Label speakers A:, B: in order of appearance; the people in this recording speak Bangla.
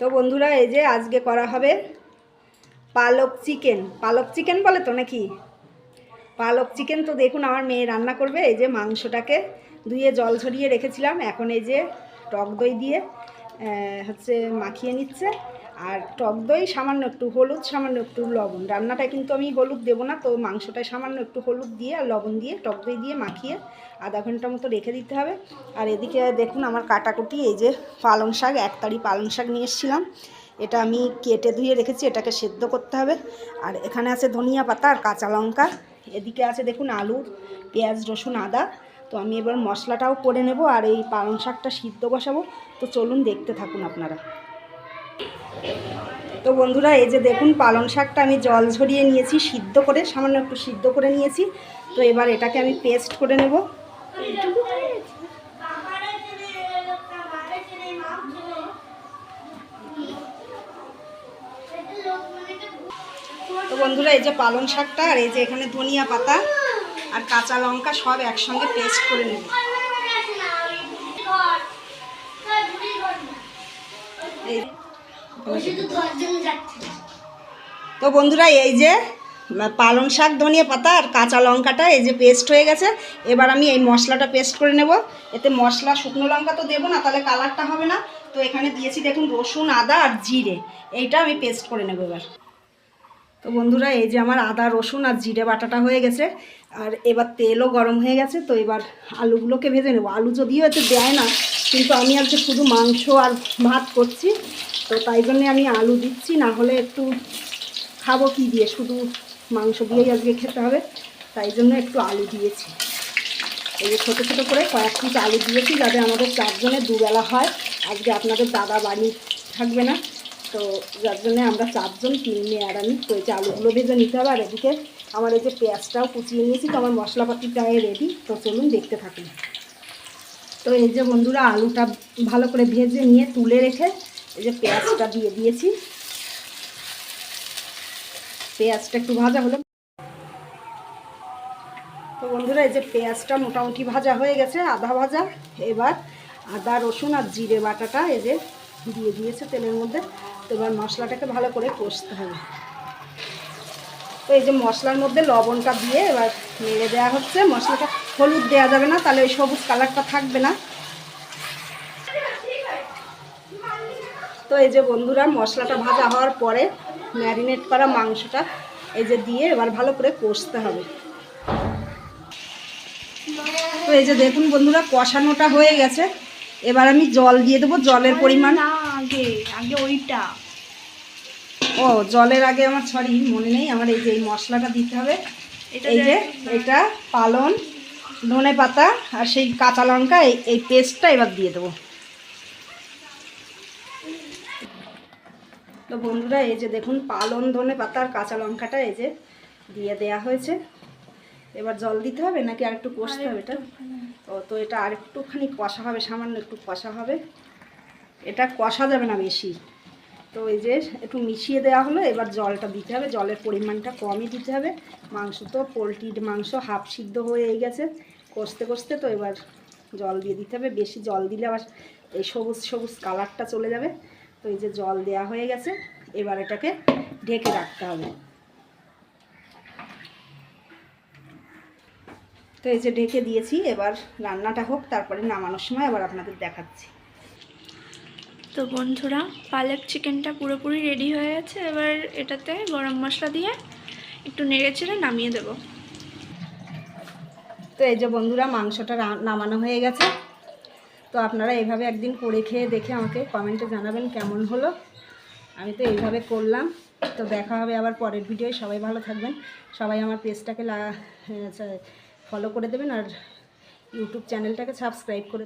A: তো বন্ধুরা এই যে আজকে করা হবে পালক চিকেন। পালক চিকেন বলে তো নাকি? পালক চিকেন। তো দেখুন আমার মেয়ে রান্না করবে। এই যে মাংসটাকে ধুয়ে জল ঝরিয়ে রেখেছিলাম, এখন এই যে টক দই দিয়ে হচ্ছে মাখিয়ে নিচ্ছে। আর টক দই, সামান্য একটু হলুদ, সামান্য একটু লবণ। রান্নাটায় কিন্তু আমি হলুদ দেবো না, তো মাংসটায় সামান্য একটু হলুদ দিয়ে আর লবণ দিয়ে টক দই দিয়ে মাখিয়ে আধা ঘন্টা মতো রেখে দিতে হবে। আর এদিকে দেখুন আমার কাটাকুটি, এই যে পালং শাক, একতাড়ি পালং শাক নিয়ে এসেছিলাম, এটা আমি কেটে ধুয়ে রেখেছি, এটাকে সেদ্ধ করতে হবে। আর এখানে আছে ধনিয়া পাতা আর কাঁচা লঙ্কা। এদিকে আছে দেখুন আলু, পেঁয়াজ, রসুন, আদা। তো আমি এবার মশলাটাও করে নেব আর এই পালং শাকটা সিদ্ধ বসাবো। তো চলুন দেখতে থাকুন আপনারা। তো বন্ধুরা এই যে দেখুন পালং শাকটা আমি জল ঝরিয়ে নিয়েছি, সিদ্ধ করে, সামান্য একটু সিদ্ধ করে নিয়েছি। তো এবার এটাকে আমি পেস্ট করে নেব। তো বন্ধুরা এই যে পালং শাকটা আর এই যে এখানে ধনিয়া পাতা আর কাঁচা লঙ্কা সব একসঙ্গে পেস্ট করে নেব। তো বন্ধুরা এই যে পালং শাক, ধনিয়া পাতা আর কাঁচা লঙ্কাটা এই যে পেস্ট হয়ে গেছে। এবার আমি এই মশলাটা পেস্ট করে নেব। এতে মশলা, শুকনো লঙ্কা তো দেবো না, তাহলে কালারটা হবে না। তো এখানে দিয়েছি দেখুন রসুন, আদা আর জিরে, এইটা আমি পেস্ট করে নেব এবার। তো বন্ধুরা এই যে আমার আদা, রসুন আর জিরে বাটাটা হয়ে গেছে। আর এবার তেলও গরম হয়ে গেছে। তো এবার আলুগুলোকে ভেজে নেব। আলু যদিও এতে দেয় না, কিন্তু আমি আজকে শুধু মাংস আর ভাত করছি, তো তাই জন্যে আমি আলু দিচ্ছি। না হলে একটু খাবো কি দিয়ে, শুধু মাংস দিয়েই আজকে খেতে হবে, তাই জন্য একটু আলু দিয়েছি। এই যে ছোটো ছোটো করে কয়েক পিস আলু দিয়েছি, যাতে আমাদের 4 জনের দুবেলা হয়। আজকে আপনাদের দাদা বাড়ি থাকবে না, তো যার জন্যে আমরা 4 জন, 3 মেয়ে আর আমি। তো এই যে আলুগুলো ভেজে নিতে হবে। আর এদিকে আমার এই যে পেঁয়াজটাও কুচিয়ে নিয়েছি। তো আমার মশলাপাতি প্রায় রেডি। তো চলুন দেখতে থাকুন। তো এই যে বন্ধুরা আলুটা ভালো করে ভেজে নিয়ে তুলে রেখে এই যে পেঁয়াজটা দিয়ে দিয়েছি। পেঁয়াজটা একটু ভাজা হলো। তো বন্ধুরা এই যে পেঁয়াজটা মোটামুটি ভাজা হয়ে গেছে, আধা ভাজা। এবার আদা, রসুন আর জিরে বাটাটা এই যে দিয়ে দিয়েছে তেলের মধ্যে। তো এবার মশলাটাকে ভালো করে কষতে হবে। তো এই যে মশলার মধ্যে লবণটা দিয়ে এবার নেড়ে দেওয়া হচ্ছে। মশলাটা হলুদ দেওয়া যাবে না, তাহলে ওই সবুজ কালারটা থাকবে না। তো এই যে বন্ধুরা মশলাটা ভাজা হওয়ার পরে ম্যারিনেট করা মাংসটা এই যে দিয়ে এবার ভালো করে কষতে হবে। তো এই যে দেখুন বন্ধুরা কষানোটা হয়ে গেছে। এবার আমি জল দিয়ে দেবো। জলের পরিমাণ
B: আগে ওইটা,
A: ও জলের আগে আমার সরি মনে নেই আমার। এই যে এই মশলাটা দিতে হবে। এই যে এটা পালং, ধনে পাতা আর সেই কাঁচা লঙ্কা, এই পেস্টটা এবার দিয়ে দেবো। তো বন্ধুরা এই যে দেখুন পালং, ধনে পাতা আর কাঁচা লঙ্কাটা এই যে দিয়ে দেয়া হয়েছে। এবার জল দিতে হবে নাকি আর একটু কষতে হবে এটা? তো এটা আর একটুখানি কষা হবে, সামান্য একটু কষা হবে। এটা কষা যাবে না বেশি। তো এই যে একটু মিশিয়ে দেওয়া হলো। এবার জলটা দিতে হবে। জলের পরিমাণটা কমই দিতে হবে। মাংস তো পোলট্রির মাংস হাফ সিদ্ধ হয়ে গেছে কষতে কষতে। তো এবার জল দিয়ে দিতে হবে। বেশি জল দিলে আবার এই সবুজ সবুজ কালারটা চলে যাবে। তো এই যে জল দেওয়া হয়ে গেছে। এবার এটাকে ঢেকে রাখতে হবে। তো এই যে ঢেকে দিয়েছি। এবার রান্নাটা হোক, তারপরে নামানোর সময় আবার আপনাদের দেখাচ্ছি।
B: তো বন্ধুরা পালক চিকেনটা পুরোপুরি রেডি হয়ে গেছে। এবার এটাতে গরম মশলা দিয়ে একটু নেড়ে চেড়ে নামিয়ে দেব।
A: তো এই যে বন্ধুরা মাংসটা নামানো হয়ে গেছে। তো আপনারা এইভাবে একদিন করে খেয়ে দেখে আমাকে কমেন্টে জানাবেন কেমন হলো। আমি তো এইভাবে করলাম। তো দেখা হবে আবার পরের ভিডিওয়। সবাই ভালো থাকবেন। সবাই আমার পেজটাকে ফলো করে দেবেন আর ইউটিউব চ্যানেলটাকে সাবস্ক্রাইব করে